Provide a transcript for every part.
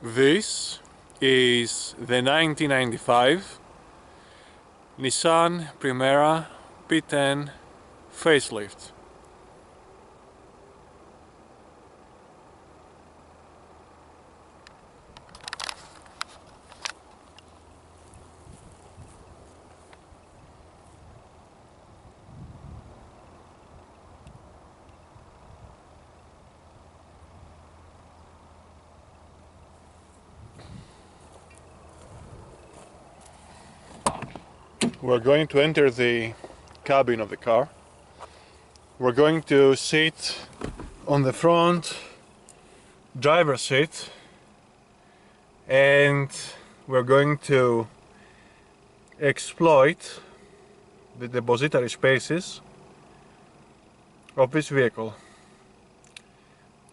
This is the 1995 Nissan Primera P10 facelift. We're going to enter the cabin of the car. We're going to sit on the front driver's seat and we're going to exploit the depositary spaces of this vehicle,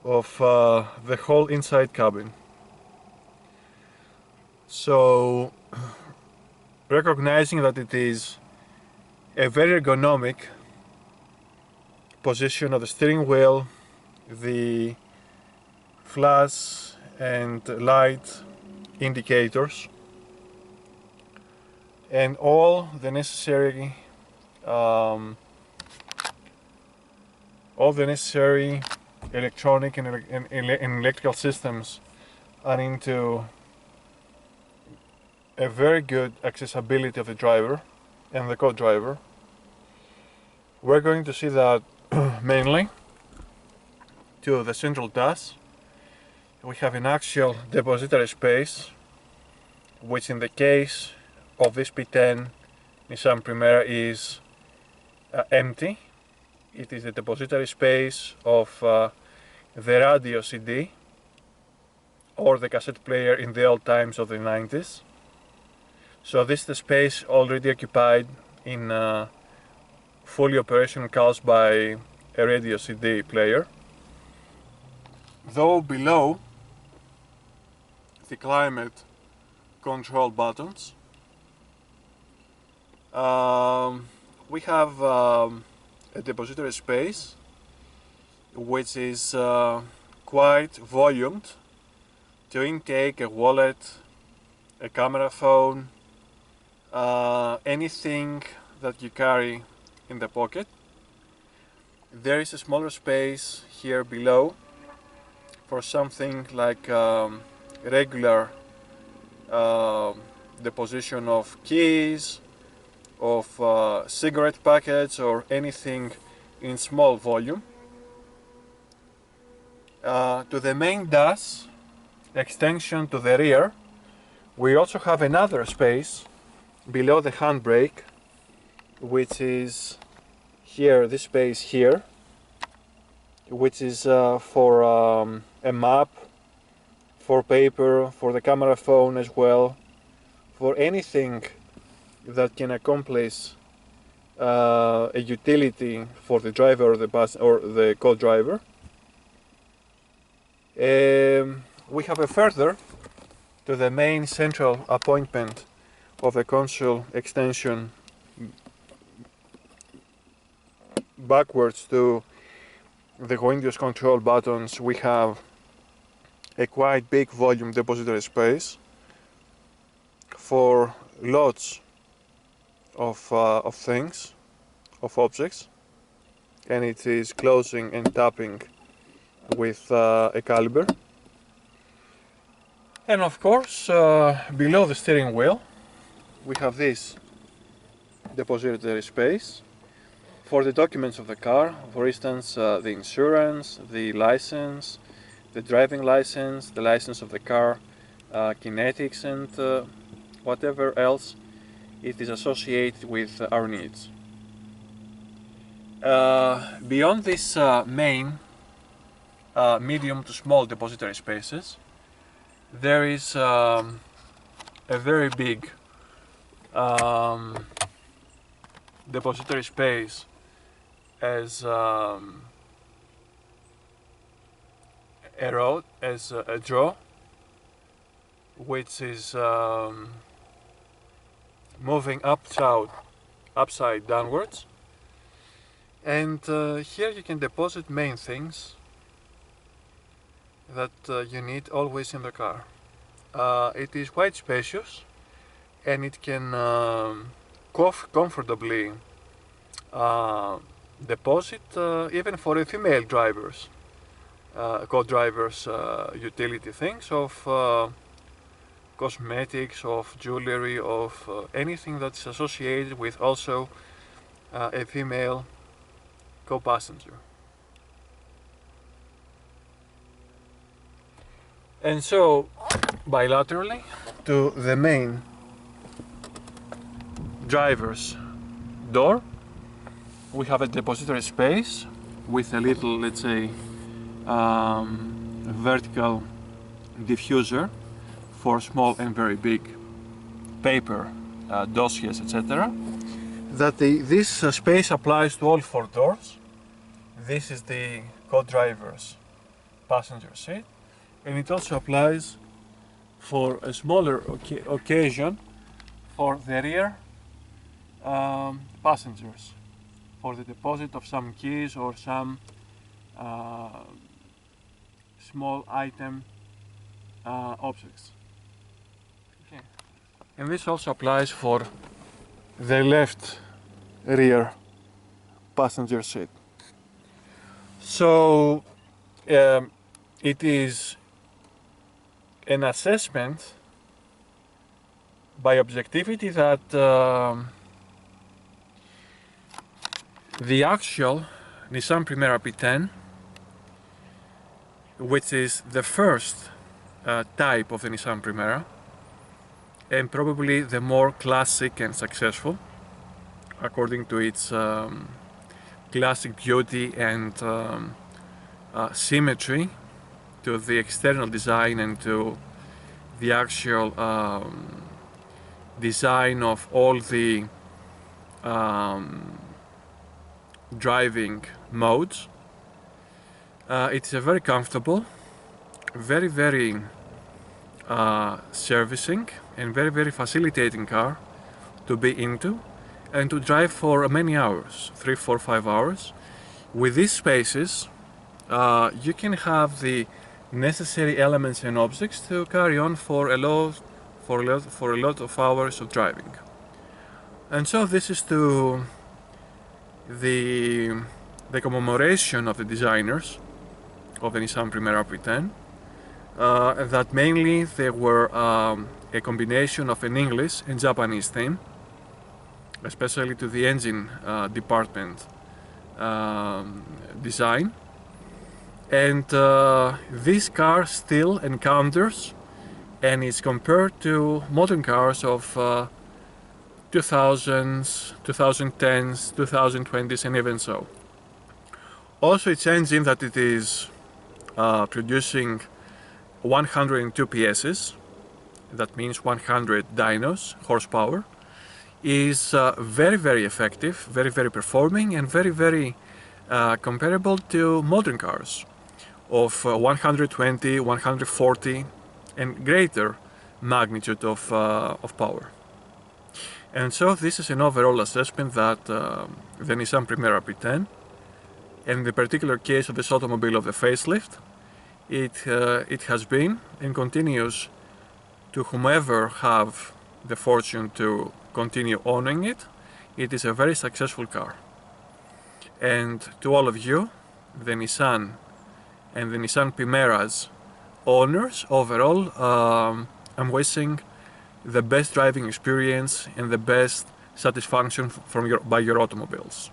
of the whole inside cabin. So, recognizing that it is a very ergonomic position of the steering wheel, the flash and light indicators, and all the necessary electronic and electrical systems are into a very good accessibility of the driver and the co-driver. We're going to see that mainly to the central dash. We have an actual depositary space, which in the case of this P10 Nissan Primera is empty. It is the depositary space of the radio CD or the cassette player in the old times of the 90s. So this is the space already occupied in fully operational cars by a radio CD player. Though below the climate control buttons, we have a depositary space which is quite volumed to intake a wallet, a camera phone, anything that you carry in the pocket. There is a smaller space here below for something like regular deposition of keys, of cigarette packets, or anything in small volume. To the main dash extension to the rear, we also have another space below the handbrake, which is here, this space here, which is for a map, for paper, for the camera phone as well, for anything that can accomplish a utility for the driver or the bus or the co-driver. We have a further to the main central appointment of the console extension backwards to the Windows control buttons. We have a quite big volume depository space for lots of things, of objects, and it is closing and tapping with a caliber. And of course, below the steering wheel we have this depository space for the documents of the car, for instance the insurance, the license, the driving license, the license of the car, kinetics, and whatever else it is associated with our needs. Beyond this main medium to small depository spaces, there is a very big depository space as a drawer, which is moving upside downwards, and here you can deposit main things that you need always in the car. It is quite spacious, and it can comfortably deposit even for a female drivers, co-drivers, utility things of cosmetics, of jewelry, of anything that's associated with also a female co-passenger. And so, bilaterally to the main driver's door, we have a depository space with a little, let's say, vertical diffuser for small and very big paper, dossiers, etc. This space applies to all four doors. This is the co-driver's passenger seat, and it also applies for a smaller occasion for the rear passengers, for the deposit of some keys or some small item objects. Okay. And this also applies for the left rear passenger seat. So it is an assessment by objectivity that the actual Nissan Primera P10, which is the first type of the Nissan Primera, and probably the more classic and successful, according to its classic beauty and symmetry, to the external design and to the actual design of all the driving modes. It's a very comfortable, very servicing and very facilitating car to be into and to drive for many hours, 3, 4, 5 hours. With these spaces, you can have the necessary elements and objects to carry on for a lot of hours of driving. And so this is to the commemoration of the designers of the Nissan Primera P10, that mainly they were a combination of an English and Japanese theme, especially to the engine department design. And this car still encounters and is compared to modern cars of 2000s, 2010s, 2020s, and even so. Also, its engine that it is producing 102 PSs, that means 100 dynos, horsepower, is very effective, very performing, and very comparable to modern cars of 120, 140 and greater magnitude of power. And so this is an overall assessment that the Nissan Primera P10, and in the particular case of this automobile of the facelift, it has been and continues to whomever have the fortune to continue owning it. It is a very successful car. And to all of you, the Nissan and the Nissan Primera's owners, overall, I'm wishing the best driving experience and the best satisfaction by your automobiles.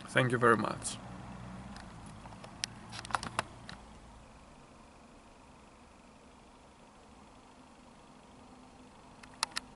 Thank you very much.